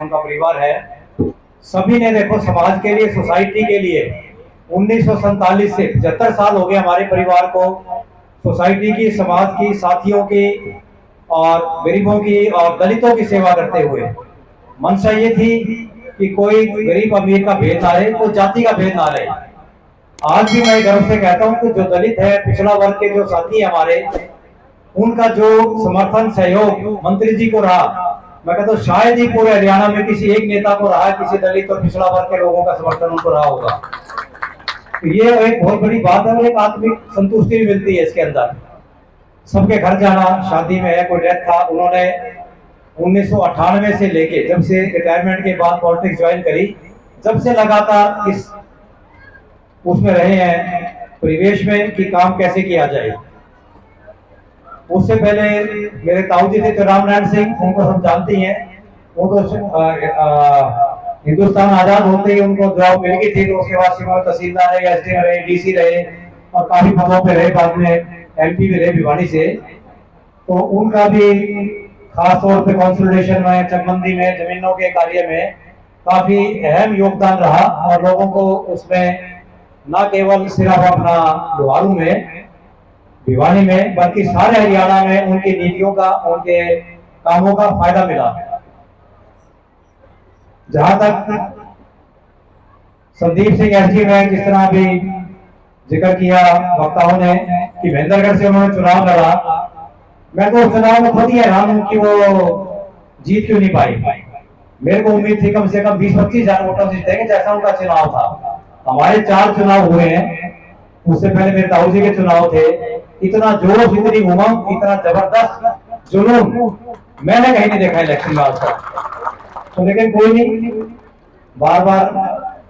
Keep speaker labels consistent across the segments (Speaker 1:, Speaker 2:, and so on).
Speaker 1: उनका परिवार है, सभी ने देखो समाज के लिए, सोसाइटी के लिए 1947 से 75 साल हो गए हमारे परिवार को सोसाइटी की, समाज की, साथियों की और गरीबों की और दलितों की सेवा करते हुए। मंशा ये थी कि कोई गरीब अमीर का भेद ना रहे, कोई जाति का भेद ना रहे। आज भी मैं गर्व से कहता हूं कि जो दलित है, पिछड़ा वर्ग के जो साथी है हमारे, उनका जो समर्थन सहयोग मंत्री जी को रहा, मैं कहता हूँ शायद ही पूरे हरियाणा में किसी एक नेता को रहा, किसी दलित और पिछड़ा वर्ग के लोगों का समर्थन उनको रहा होगा। तो ये एक बहुत बड़ी बात है और एक आत्मिक संतुष्टि भी मिलती है इसके अंदर। सबके घर जाना, शादी में है, कोई डेथ था, उन्होंने 1998 से लेके जब से रिटायरमेंट के बाद पॉलिटिक्स ज्वाइन करी, जब से लगातार इस उसमें रहे हैं परिवेश में कि काम कैसे किया जाए। उससे पहले मेरे ताऊ जी थे चौराम नारायण सिंह, उनको सब जानते हैं। वो तो हिंदुस्तान आजाद होते ही उनको जॉब मिल गई थी, तो उसके बाद सिर्फ तहसीलदार रहे, एसडीएम रहे, डीसी रहे और काफी पदों पे रहे, बाद में एमपी भी रहे भिवानी से। तो उनका भी खास तौर पे कंसोलिडेशन में, चकबंदी में, जमीनों के कार्य में काफी अहम योगदान रहा और लोगों को उसमें न केवल सिर्फ अपना लोहारू में, भिवानी में, बल्कि सारे हरियाणा में उनकी नीतियों का, उनके कामों का फायदा मिला। जहां तक संदीप सिंह एसजी में जिस तरह अभी जिक्र किया वक्ताओं ने कि महेंद्रगढ़ से उन्होंने चुनाव लड़ा, मैं तो उस चुनाव में खुद ही हैरान हूं कि वो जीत क्यों नहीं पाई। मेरे को उम्मीद थी कम से कम 20-25 हजार वोटों से जीतेंगे, जैसा उनका चुनाव था। हमारे 4 चुनाव हुए हैं, उससे पहले मेरे ताऊ जी के चुनाव थे। इतना जोश, इतनी उमंग, इतना जबरदस्त जुनून मैंने कहीं नहीं देखा इलेक्शन में आज तक। तो लेकिन कोई नहीं, बार बार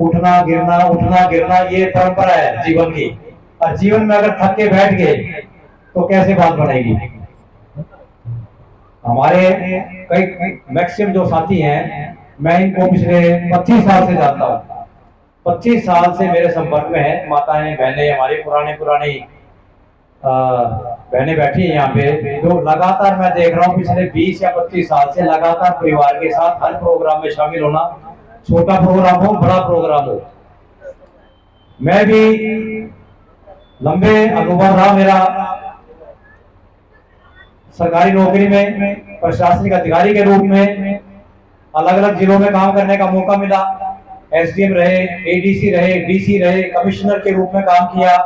Speaker 1: उठना गिरना ये परंपरा है जीवन की, और जीवन में अगर थक के बैठ गए तो कैसे बात बनेगी। हमारे कई मैक्सिमम जो साथी हैं, मैं इनको पिछले 25 साल से जानता हूँ। 25 साल से मेरे संपर्क में है। माताएं, बहनें, हमारी पुरानी बहनें बैठी हैं यहाँ पे, जो लगातार मैं देख रहा हूँ पिछले 20 या 25 साल से लगातार परिवार के साथ हर प्रोग्राम में शामिल होना, छोटा प्रोग्राम हो, बड़ा प्रोग्राम हो। मैं भी लंबे अनुभव रहा मेरा सरकारी नौकरी में, प्रशासनिक अधिकारी के रूप में अलग अलग जिलों में काम करने का मौका मिला। एसडीएम रहे, एडीसी रहे, डीसी रहे, कमिश्नर के रूप में काम किया।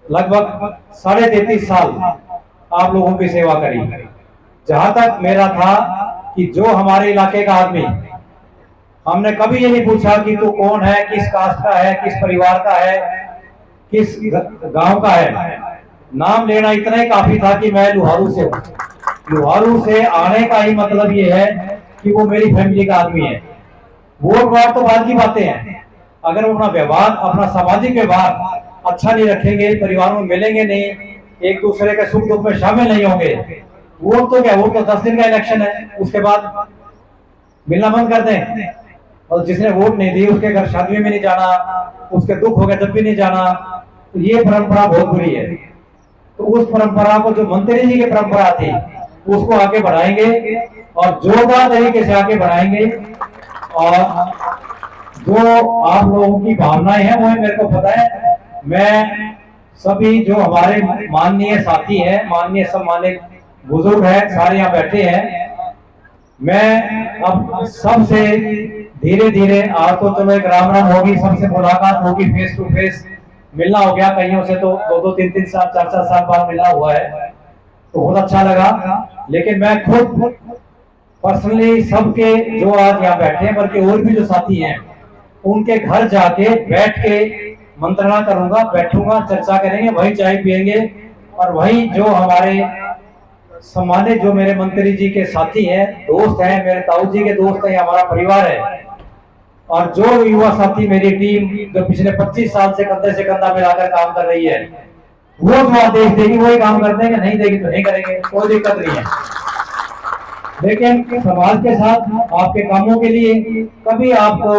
Speaker 1: लगभग 33.5 साल आप लोगों की सेवा करी। जहां तक मेरा था कि जो हमारे इलाके का आदमी, हमने कभी ये नहीं पूछा कि तू कौन है, किस कास्ट का है, किस परिवार का है, किस गांव का है। नाम लेना इतना ही काफी था कि मैं लोहारू से हूँ। लोहारू से आने का ही मतलब ये है कि वो मेरी फैमिली का आदमी है। वोट वाट तो बाद की बातें हैं, अगर वो अपना व्यवहार, अपना सामाजिक व्यवहार अच्छा नहीं रखेंगे, परिवारों में मिलेंगे नहीं, एक दूसरे के सुख दुख में शामिल नहीं होंगे, वोट तो क्या, वोट तो 10 दिन का इलेक्शन है, उसके बाद मिलना बंद कर दें। और जिसने वोट नहीं दी उसके घर शादी में नहीं जाना, उसके दुख हो गया तब भी नहीं जाना। तो ये परंपरा बहुत बुरी है। तो उस परंपरा को, जो मंत्री जी की परंपरा थी, उसको आगे बढ़ाएंगे और जोरदार तरीके से आगे बढ़ाएंगे। और जो आप लोगों की भावनाएं हैं वो मेरे को पता है। मैं सभी जो हमारे माननीय साथी हैं, माननीय सम्मानित बुजुर्ग हैं, सारे यहाँ बैठे हैं, मैं अब सबसे धीरे धीरे, आज तो चलो एक राम राम होगी, सबसे मुलाकात होगी, फेस टू फेस मिलना हो गया, कईयों से तो 2-2, 3-3 साल, 4-4 साल बाद मिला हुआ है, तो बहुत अच्छा लगा। लेकिन मैं खुद पर्सनली सबके जो आज यहाँ बैठे हैं, बल्कि और भी जो साथी हैं, उनके घर जाके बैठ के मंत्रणा करूंगा, बैठूंगा, चर्चा करेंगे, वही चाय पियेंगे और वही जो हमारे सम्मानित, जो मेरे मंत्री जी के साथी हैं, दोस्त हैं, मेरे ताऊ जी के दोस्त हैं, हमारा परिवार है, और जो युवा साथी मेरी टीम जो पिछले 25 साल से कंधे से कंधा मिलाकर काम कर रही है, वो जो आदेश देगी वही काम कर देंगे, नहीं देगी तो नहीं करेंगे, कोई दिक्कत नहीं है। लेकिन समाज के साथ आपके कामों के लिए कभी आपको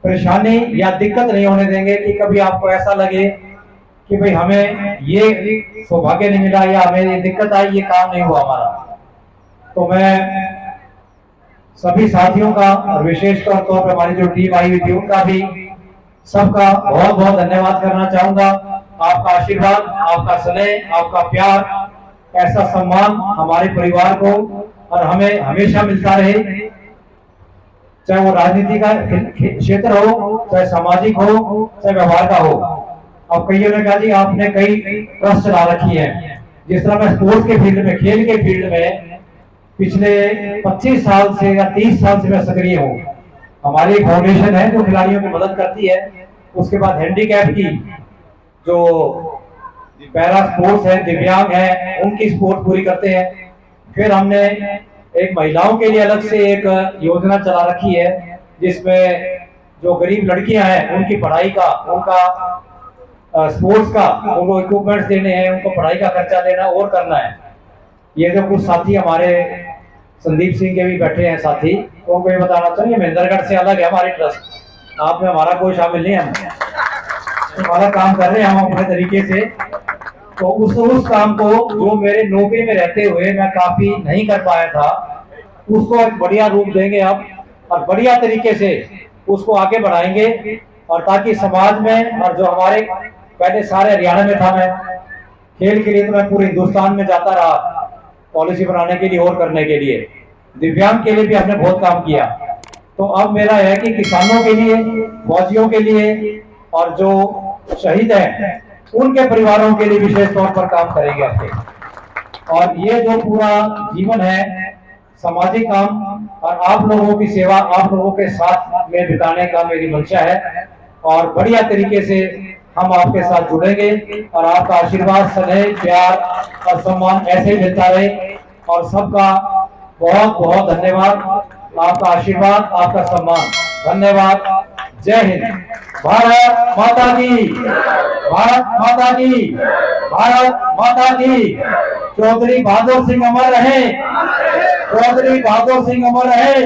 Speaker 1: परेशानी या दिक्कत नहीं होने देंगे कि कभी आपको ऐसा लगे कि भाई हमें ये सौभाग्य नहीं मिला या हमें ये दिक्कत आई, ये काम नहीं हुआ हमारा। तो मैं सभी साथियों का और विशेष तौर पर हमारी जो टीम आई हुई थी उनका भी सबका बहुत बहुत धन्यवाद करना चाहूंगा। आपका आशीर्वाद, आपका स्नेह, आपका प्यार, ऐसा सम्मान हमारे परिवार को और हमें हमेशा मिलता रहे, चाहे वो राजनीति का क्षेत्र हो, चाहे सामाजिक हो, चाहे व्यवहार का हो। अब कईयों ने कहा जी आपने कई ट्रस्ट चला रखी है। जिस तरह मैं स्पोर्ट्स के फील्ड में, खेल के फील्ड में पिछले 25 साल से या 30 साल से मैं सक्रिय हूँ। हमारी एक फाउंडेशन है जो खिलाड़ियों की मदद करती है। उसके बाद हैंडीकैप की जो पैरा स्पोर्ट्स है, दिव्यांग है, उनकी स्पोर्ट पूरी करते हैं। फिर हमने एक महिलाओं के लिए अलग से एक योजना चला रखी है जिसमें जो गरीब लड़कियां हैं उनकी पढ़ाई का, उनका स्पोर्ट्स का, उनको इक्विपमेंट्स देने हैं, उनको पढ़ाई का खर्चा देना और करना है। ये जो कुछ साथी हमारे संदीप सिंह के भी बैठे हैं साथी, तो उनको ये बताना चाहिए महेंद्रगढ़ से अलग है हमारी ट्रस्ट। आप में हमारा कोई शामिल नहीं है, हम हमारा काम कर रहे हैं हम अपने तरीके से। तो उस काम को जो मेरे नौकरी में रहते हुए मैं काफी नहीं कर पाया था, उसको एक बढ़िया रूप देंगे अब और बढ़िया तरीके से उसको आगे बढ़ाएंगे। और ताकि समाज में, और जो हमारे पहले सारे हरियाणा में था, मैं खेल के लिए तो मैं पूरे हिंदुस्तान में जाता रहा पॉलिसी बनाने के लिए और करने के लिए। दिव्यांग के लिए भी हमने बहुत काम किया। तो अब मेरा है कि किसानों के लिए, फौजियों के लिए और जो शहीद हैं उनके परिवारों के लिए विशेष तौर पर काम करेंगे आपके। और ये जो पूरा जीवन है सामाजिक काम और आप लोगों की सेवा, आप लोगों के साथ में बिताने का मेरी मंशा है। और बढ़िया तरीके से हम आपके साथ जुड़ेंगे और आपका आशीर्वाद, स्नेह, प्यार और सम्मान ऐसे मिलता रहे। और सबका बहुत बहुत धन्यवाद। आपका आशीर्वाद, आपका सम्मान, धन्यवाद। जय हिंद। भारत माता की, भारत माता की, भारत माता की। चौधरी बहादुर सिंह अमर रहे, चौधरी बहादुर सिंह अमर रहे,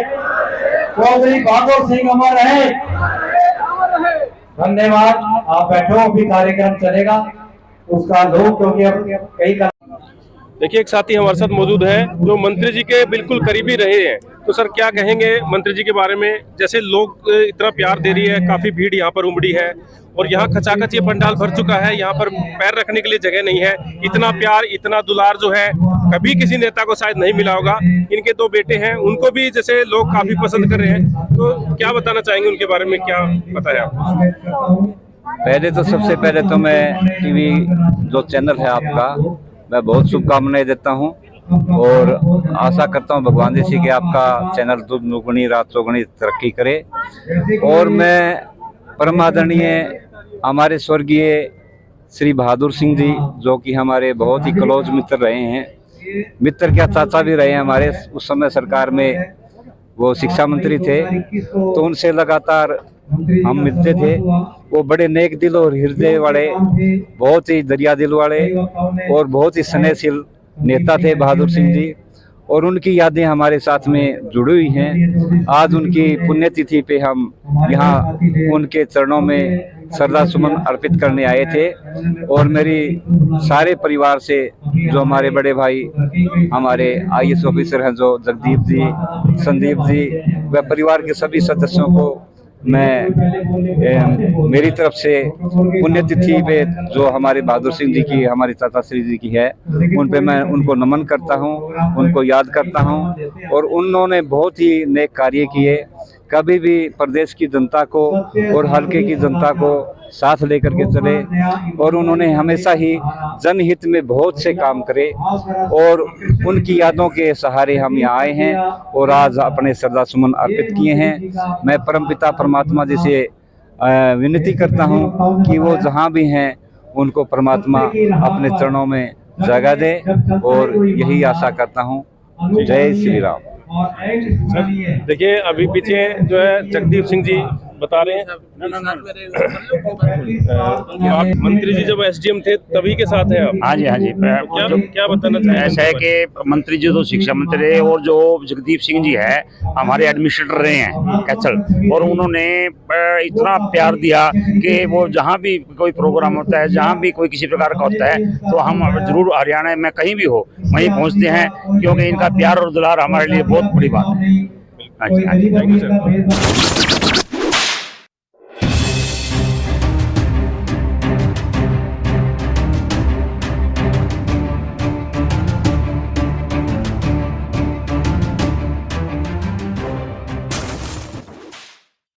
Speaker 1: चौधरी बहादुर सिंह अमर रहे। धन्यवाद। आप बैठो, अभी कार्यक्रम चलेगा उसका लोग, क्योंकि अब कई
Speaker 2: देखिए एक साथी हमारे साथ मौजूद है जो मंत्री जी के बिल्कुल करीबी रहे हैं। तो सर क्या कहेंगे मंत्री जी के बारे में? जैसे लोग इतना प्यार दे रही है, काफी भीड़ यहाँ पर उमड़ी है और यहाँ खचाखच ये पंडाल भर चुका है, यहाँ पर पैर रखने के लिए जगह नहीं है। इतना प्यार, इतना दुलार जो है कभी किसी नेता को शायद नहीं मिला होगा। इनके दो बेटे हैं, उनको भी जैसे लोग काफी पसंद कर रहे हैं। तो क्या बताना चाहेंगे उनके बारे में, क्या पता है आपको?
Speaker 3: पहले तो सबसे पहले तो मैं टीवी जो चैनल है आपका, मैं बहुत शुभकामनाएं देता हूं और आशा करता हूं भगवान जी से कि आपका चैनल दुगनी रात चौगुनी तरक्की करे। और मैं परम आदरणीय हमारे स्वर्गीय श्री बहादुर सिंह जी, जो कि हमारे बहुत ही क्लोज मित्र रहे हैं, मित्र क्या चाचा भी रहे हैं हमारे। उस समय सरकार में वो शिक्षा मंत्री थे, तो उनसे लगातार हम मिलते थे। वो बड़े नेक दिल और हृदय वाले, बहुत ही दरिया दिल वाले और बहुत ही स्नेहशील नेता थे बहादुर सिंह जी। और उनकी यादें हमारे साथ में जुड़ी हुई हैं। आज उनकी पुण्यतिथि पे हम यहाँ उनके चरणों में श्रद्धा सुमन अर्पित करने आए थे। और मेरी सारे परिवार से, जो हमारे बड़े भाई हमारे IAS ऑफिसर हैं, जो जगदीप जी, संदीप जी, व परिवार के सभी सदस्यों को मैं मेरी तरफ से पुण्यतिथि पे जो हमारे बहादुर सिंह जी की, हमारी चाचा श्री जी की है, उन पे मैं उनको नमन करता हूँ, उनको याद करता हूँ। और उन्होंने बहुत ही नेक कार्य किए। कभी भी प्रदेश की जनता को और हल्के की जनता को साथ लेकर के चले और उन्होंने हमेशा ही जनहित में बहुत से काम करे। और उनकी यादों के सहारे हम यहाँ आए हैं और आज अपने श्रद्धा सुमन अर्पित किए हैं। मैं परमपिता परमात्मा जी से विनती करता हूँ कि वो जहाँ भी हैं उनको परमात्मा अपने चरणों में जगह दे, और यही आशा करता हूँ। जय श्री राम।
Speaker 2: देखिए अभी पीछे जो है जगदीप सिंह जी बता रहे हैं, आप मंत्री जी जब SDM थे तभी के साथ हैं आप?
Speaker 4: हाँ जी, हाँ जी।
Speaker 2: क्या बताना चाहिए?
Speaker 4: ऐसा है कि मंत्री जी तो शिक्षा मंत्री रहे और जो जगदीप सिंह जी है हमारे एडमिनिस्ट्रेटर रहे हैं कैथल, और उन्होंने इतना प्यार दिया कि वो जहाँ भी कोई प्रोग्राम होता है, जहाँ भी कोई किसी प्रकार का होता है, तो हम जरूर हरियाणा में कहीं भी हो वहीं पहुँचते हैं, क्योंकि इनका प्यार और दुलार हमारे लिए बहुत बड़ी बात है। हाँ जी, हाँ जी।
Speaker 2: Thank you sir.